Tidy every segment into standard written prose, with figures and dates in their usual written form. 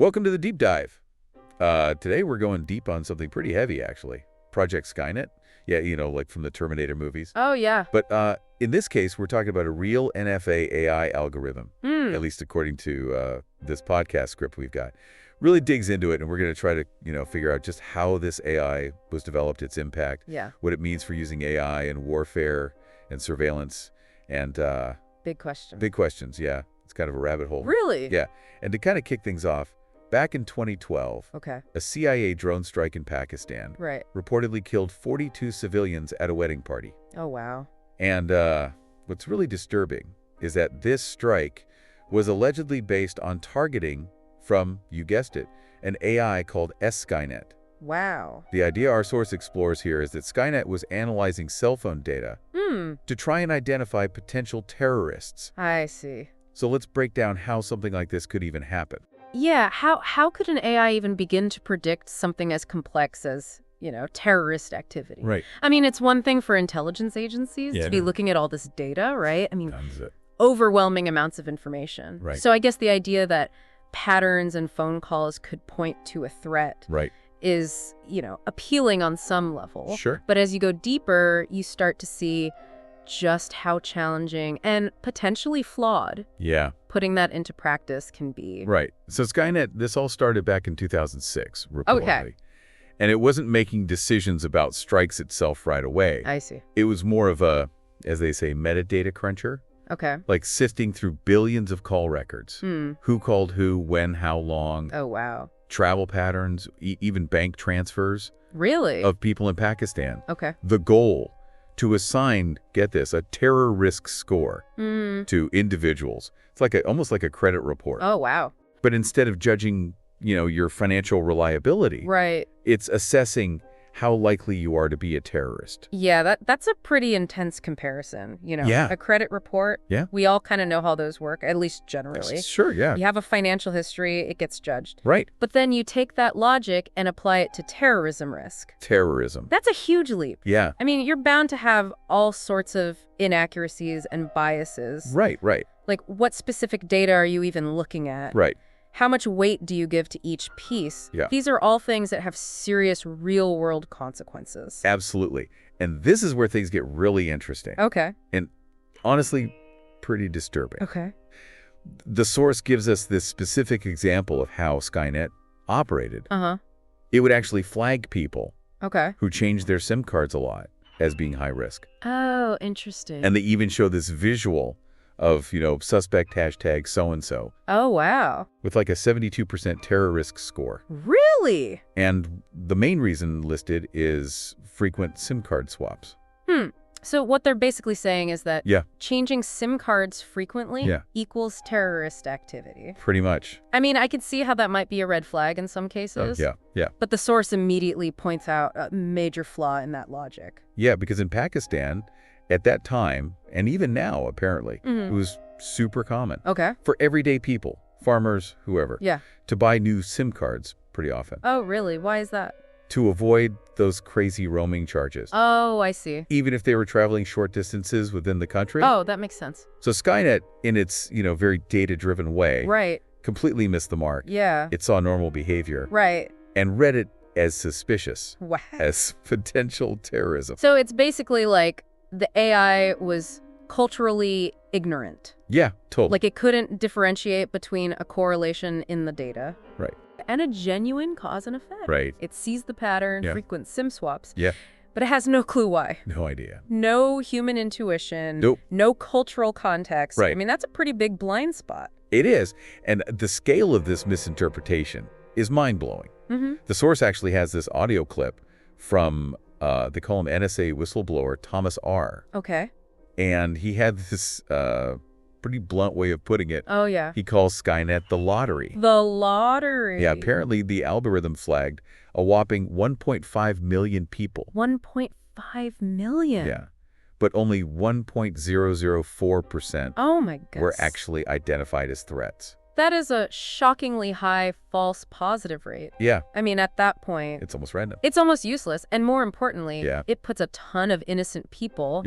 Welcome to the deep dive. Today we're going deep on something pretty heavy, actually. Project SKYNET. Yeah, you know, like from the Terminator movies. Oh, yeah. But in this case, we're talking about a real NFA AI algorithm, at least according to this podcast script we've got. Really digs into it, and we're going to try to, figure out just how this AI was developed, its impact, what it means for using AI in warfare and surveillance, and big questions. Big questions, yeah. It's kind of a rabbit hole. Really? Yeah. And to kind of kick things off, back in 2012, a CIA drone strike in Pakistan reportedly killed 42 civilians at a wedding party. Oh, wow. And what's really disturbing is that this strike was allegedly based on targeting from, you guessed it, an AI called SKYNET. Wow. The idea our source explores here is that SKYNET was analyzing cell phone data to try and identify potential terrorists. I see. So let's break down how something like this could even happen. Yeah, how could an AI even begin to predict something as complex as, terrorist activity? Right. I mean, it's one thing for intelligence agencies to be looking at all this data, right? I mean, Tons overwhelming amounts of information. Right. So I guess the idea that patterns and phone calls could point to a threat is, appealing on some level. Sure. But as you go deeper, you start to see just how challenging and potentially flawed putting that into practice can be. Right. So SKYNET, this all started back in 2006, reportedly. Okay. And it wasn't making decisions about strikes itself right away. I see. It was more of a, as they say, metadata cruncher. Okay. Like sifting through billions of call records. Who called who, when, how long. Oh, wow. Travel patterns, even bank transfers. Really? Of people in Pakistan. Okay. The goal, to assign, get this, a terror risk score to individuals. It's like almost like a credit report. Oh, wow. But instead of judging, your financial reliability, it's assessing how likely you are to be a terrorist. Yeah, that's a pretty intense comparison. A credit report. Yeah. We all kind of know how those work, at least generally. Sure, yeah. You have a financial history, it gets judged. Right. But then you take that logic and apply it to terrorism risk. Terrorism. That's a huge leap. Yeah. I mean, you're bound to have all sorts of inaccuracies and biases. Right. Like, what specific data are you even looking at? Right. How much weight do you give to each piece? Yeah. These are all things that have serious real-world consequences. Absolutely. And this is where things get really interesting. Okay. And honestly, pretty disturbing. Okay. The source gives us this specific example of how SKYNET operated. It would actually flag people who changed their SIM cards a lot as being high risk. Oh, interesting. And they even show this visual of, suspect hashtag so-and-so. Oh, wow. With like a 72% terror risk score. Really? And the main reason listed is frequent SIM card swaps. So what they're basically saying is that changing SIM cards frequently equals terrorist activity. Pretty much. I mean, I can see how that might be a red flag in some cases. Yeah. But the source immediately points out a major flaw in that logic. Yeah, because in Pakistan, at that time, and even now, apparently, it was super common for everyday people, farmers, whoever, to buy new SIM cards pretty often. Oh, really? Why is that? To avoid those crazy roaming charges. Oh, I see. Even if they were traveling short distances within the country. Oh, that makes sense. So SKYNET, in its, very data-driven way, completely missed the mark. Yeah. It saw normal behavior. Right. And read it as suspicious. Wow. As potential terrorism. So it's basically like the AI was culturally ignorant. Yeah, totally. Like it couldn't differentiate between a correlation in the data. Right. And a genuine cause and effect. Right. It sees the pattern, frequent SIM swaps. Yeah. But it has no clue why. No idea. No human intuition. Nope. No cultural context. Right. I mean, that's a pretty big blind spot. It is. And the scale of this misinterpretation is mind-blowing. The source actually has this audio clip from, they call him NSA whistleblower, Thomas R. Okay. And he had this pretty blunt way of putting it. Oh, yeah. He calls SKYNET the lottery. The lottery. Yeah, apparently the algorithm flagged a whopping 1.5 million people. 1.5 million? Yeah. But only 1.004% oh my gosh, were actually identified as threats. That is a shockingly high false positive rate. Yeah. I mean, at that point, It's almost random. it's almost useless. And more importantly, Yeah. it puts a ton of innocent people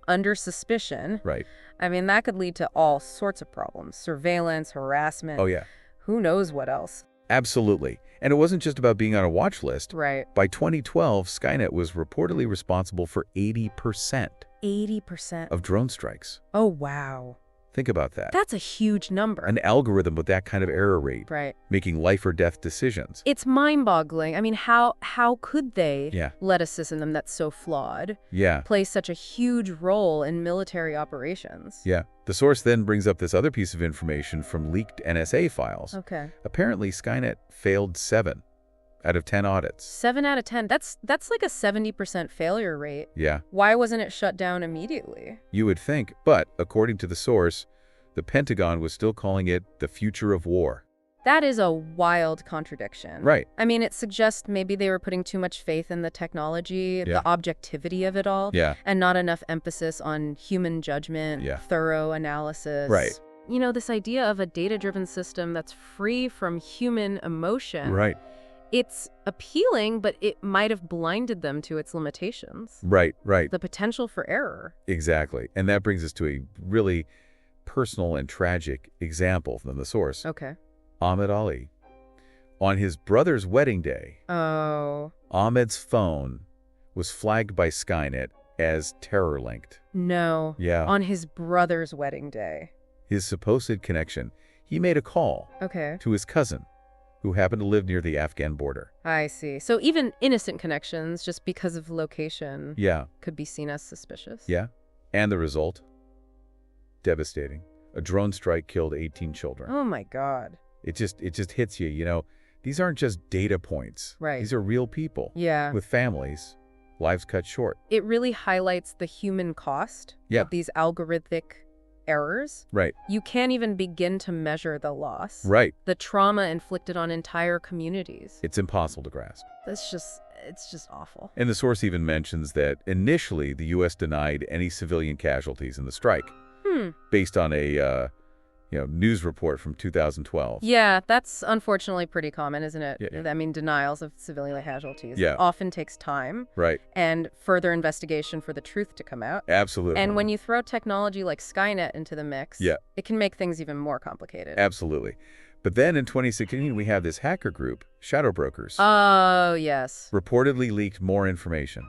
under suspicion. Right. I mean, that could lead to all sorts of problems. Surveillance, harassment. Oh, yeah. Who knows what else? Absolutely. And it wasn't just about being on a watch list. Right. By 2012, Skynet was reportedly responsible for 80% 80%. of drone strikes. Oh, wow. Think about that. That's a huge number. An algorithm with that kind of error rate, Right. making life or death decisions. It's mind-boggling. I mean, how could they Yeah. let a system that's so flawed Yeah. play such a huge role in military operations? Yeah. The source then brings up this other piece of information from leaked NSA files. Okay. Apparently, Skynet failed 7 out of 10 audits. 7 out of 10. That's like a 70% failure rate. Yeah. Why wasn't it shut down immediately? You would think, but according to the source, the Pentagon was still calling it the future of war. That is a wild contradiction. Right. I mean, it suggests maybe they were putting too much faith in the technology, Yeah. the objectivity of it all, Yeah. and not enough emphasis on human judgment, Yeah. thorough analysis. Right. You know, this idea of a data-driven system that's free from human emotion. Right. It's appealing, but it might have blinded them to its limitations. Right. Right. The potential for error. Exactly. And that brings us to a really personal and tragic example from the source. Okay. Ahmed Ali. On his brother's wedding day, Oh. Ahmed's phone was flagged by Skynet as terror-linked. No. Yeah. On his brother's wedding day. His supposed connection, he made a call Okay. to his cousin, who happened to live near the Afghan border. I see. So even innocent connections, just because of location, Yeah. could be seen as suspicious? Yeah. And the result? Devastating. A drone strike killed 18 children. Oh my God. It just hits you, you know. These aren't just data points. Right. These are real people. Yeah. With families, lives cut short. It really highlights the human cost Yeah. of these algorithmic errors. Right. You can't even begin to measure the loss. Right. The trauma inflicted on entire communities. It's impossible to grasp. It's just awful. And the source even mentions that initially the U.S. denied any civilian casualties in the strike, based on a news report from 2012. Yeah, that's unfortunately pretty common, isn't it? Yeah. I mean, denials of civilian casualties Yeah. often takes time Right. and further investigation for the truth to come out. Absolutely. And when you throw technology like Skynet into the mix, Yeah. it can make things even more complicated. Absolutely. But then in 2016, we have this hacker group, ShadowBrokers, Oh, yes. reportedly leaked more information,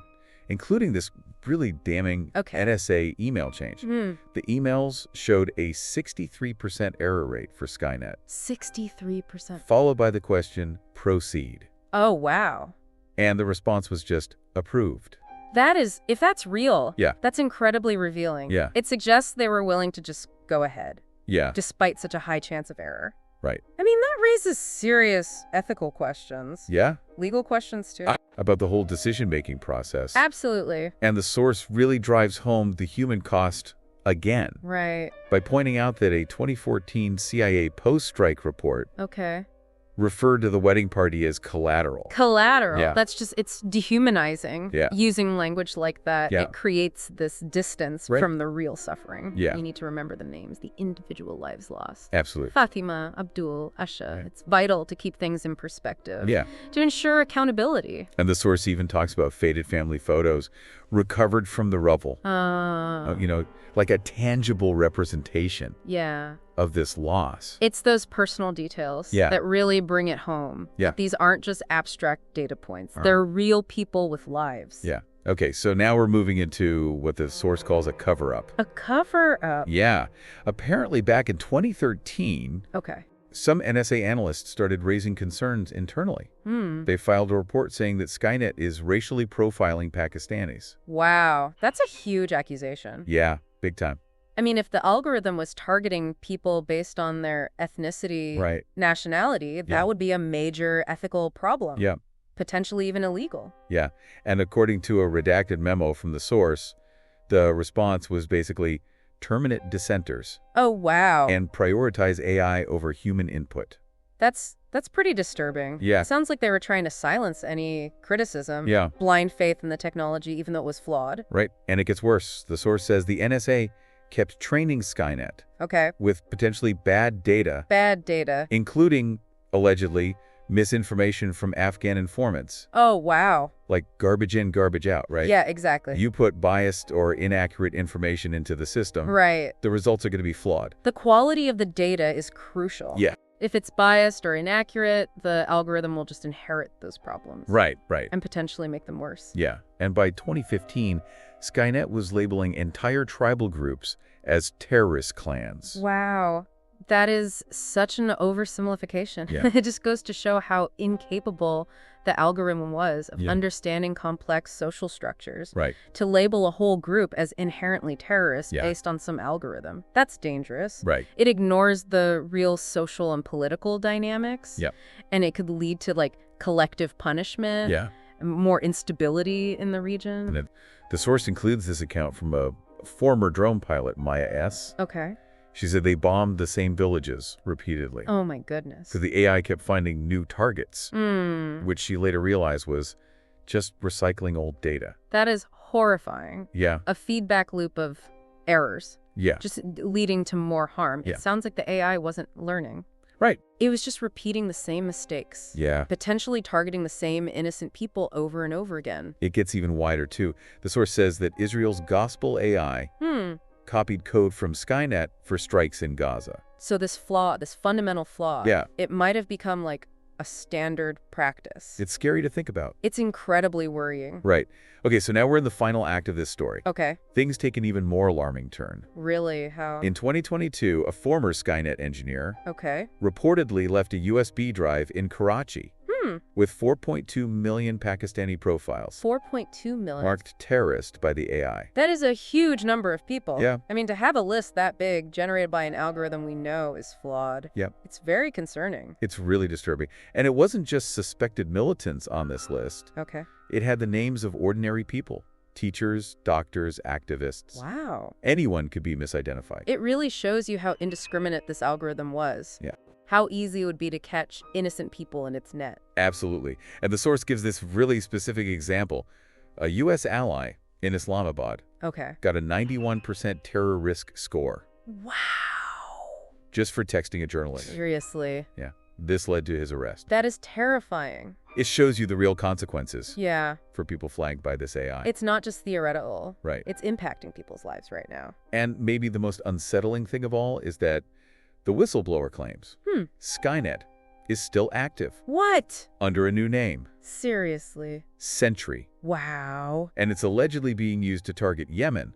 including this really damning Okay. NSA email change. The emails showed a 63% error rate for Skynet, 63%. followed by the question, proceed. Oh, wow. And the response was just, approved. That is, if that's real, Yeah. that's incredibly revealing. Yeah. It suggests they were willing to just go ahead, Yeah, despite such a high chance of error. right. I mean, that raises serious ethical questions. Yeah, Legal questions, too. about the whole decision-making process. Absolutely. And the source really drives home the human cost again Right. by pointing out that a 2014 CIA post-strike report Okay. referred to the wedding party as collateral. Collateral. Yeah. That's just, it's dehumanizing. Yeah. Using language like that, Yeah. it creates this distance Right. from the real suffering. Yeah. You need to remember the names, the individual lives lost. Absolutely. Fatima, Abdul, Ayesha. Right. It's vital to keep things in perspective. Yeah. To ensure accountability. And the source even talks about faded family photos recovered from the rubble. Like a tangible representation Yeah. of this loss. It's those personal details Yeah. that really bring it home. Yeah. These aren't just abstract data points. They're real people with lives. Yeah. Okay, so now we're moving into what the source calls a cover-up. A cover-up. Yeah. Apparently back in 2013, Okay. some NSA analysts started raising concerns internally. They filed a report saying that Skynet is racially profiling Pakistanis. Wow. That's a huge accusation. Yeah, big time. I mean, if the algorithm was targeting people based on their ethnicity, Right. nationality, that would be a major ethical problem. Yeah. Potentially even illegal. Yeah. And according to a redacted memo from the source, the response was basically terminate dissenters Oh, wow. and prioritize AI over human input. That's pretty disturbing. Yeah. It sounds like they were trying to silence any criticism. Yeah. Blind faith in the technology, even though it was flawed. Right. And it gets worse. The source says the NSA kept training Skynet Okay. with potentially bad data, Bad data. including, allegedly, misinformation from Afghan informants. Oh, wow. Like garbage in, garbage out, right? Yeah, exactly. You put biased or inaccurate information into the system, Right. the results are going to be flawed. The quality of the data is crucial. Yeah. If it's biased or inaccurate, the algorithm will just inherit those problems. Right. And potentially make them worse. Yeah. And by 2015, SKYNET was labeling entire tribal groups as terrorist clans. Wow. That is such an oversimplification. Yeah. It just goes to show how incapable the algorithm was of understanding complex social structures. Right. To label a whole group as inherently terrorist based on some algorithm. That's dangerous. Right. It ignores the real social and political dynamics. Yeah. And it could lead to like collective punishment. Yeah. More instability in the region. And the source includes this account from a former drone pilot, Maya S. Okay. She said they bombed the same villages repeatedly. Oh my goodness. Because the AI kept finding new targets, which she later realized was just recycling old data. That is horrifying. Yeah. A feedback loop of errors. Yeah. Just leading to more harm. Yeah. It sounds like the AI wasn't learning. Right. It was just repeating the same mistakes. Yeah. Potentially targeting the same innocent people over and over again. It gets even wider, too. The source says that Israel's gospel AI copied code from SKYNET for strikes in Gaza. So this flaw, this fundamental flaw, it might have become like a standard practice. It's scary to think about. It's incredibly worrying. Right. Okay, so now we're in the final act of this story. Okay. Things take an even more alarming turn. Really? How? In 2022, a former SKYNET engineer reportedly left a USB drive in Karachi with 4.2 million Pakistani profiles. 4.2 million? Marked terrorist by the AI. That is a huge number of people. Yeah. I mean, to have a list that big generated by an algorithm we know is flawed. Yep. It's very concerning. It's really disturbing. And it wasn't just suspected militants on this list. Okay. It had the names of ordinary people. Teachers, doctors, activists. Wow. Anyone could be misidentified. It really shows you how indiscriminate this algorithm was. Yeah. How easy it would be to catch innocent people in its net. Absolutely. And the source gives this really specific example. A U.S. ally in Islamabad got a 91% terror risk score. Wow. Just for texting a journalist. Seriously. Yeah. This led to his arrest. That is terrifying. It shows you the real consequences. Yeah. For people flagged by this AI. It's not just theoretical. Right. It's impacting people's lives right now. And maybe the most unsettling thing of all is that the whistleblower claims SKYNET is still active. What? Under a new name. Seriously. SENTRY. Wow. And it's allegedly being used to target Yemen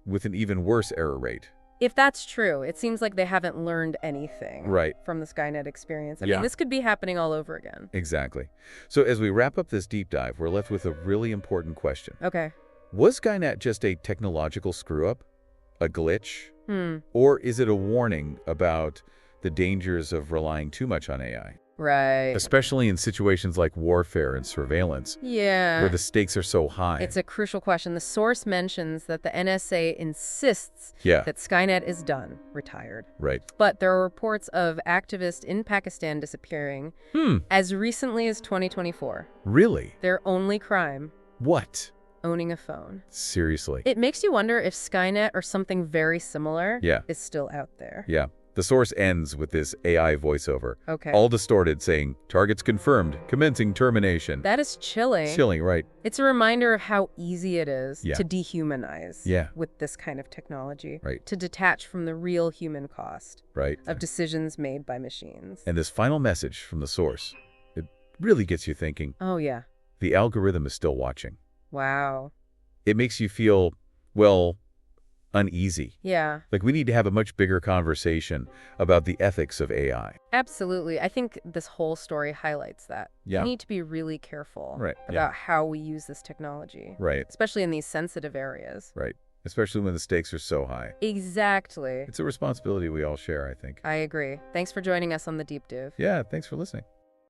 with an even worse error rate. If that's true, it seems like they haven't learned anything from the SKYNET experience. I mean, this could be happening all over again. Exactly. So as we wrap up this deep dive, we're left with a really important question. Okay. Was SKYNET just a technological screw-up? A glitch? Or is it a warning about the dangers of relying too much on AI? Right. Especially in situations like warfare and surveillance. Yeah. Where the stakes are so high. It's a crucial question. The source mentions that the NSA insists that SKYNET is done, retired. Right. But there are reports of activists in Pakistan disappearing as recently as 2024. Really? Their only crime. What? Owning a phone. Seriously. It makes you wonder if SKYNET or something very similar is still out there. Yeah. The source ends with this AI voiceover. Okay. All distorted, saying, targets confirmed, commencing termination. That is chilling. Chilling, right. It's a reminder of how easy it is to dehumanize with this kind of technology. Right. To detach from the real human cost of decisions made by machines. And this final message from the source, it really gets you thinking. Oh, yeah. The algorithm is still watching. Wow. It makes you feel, well, uneasy. Yeah. Like we need to have a much bigger conversation about the ethics of AI. Absolutely. I think this whole story highlights that. Yeah. We need to be really careful about how we use this technology. Right. Especially in these sensitive areas. Right. Especially when the stakes are so high. Exactly. It's a responsibility we all share, I think. I agree. Thanks for joining us on The Deep Dive. Yeah, thanks for listening.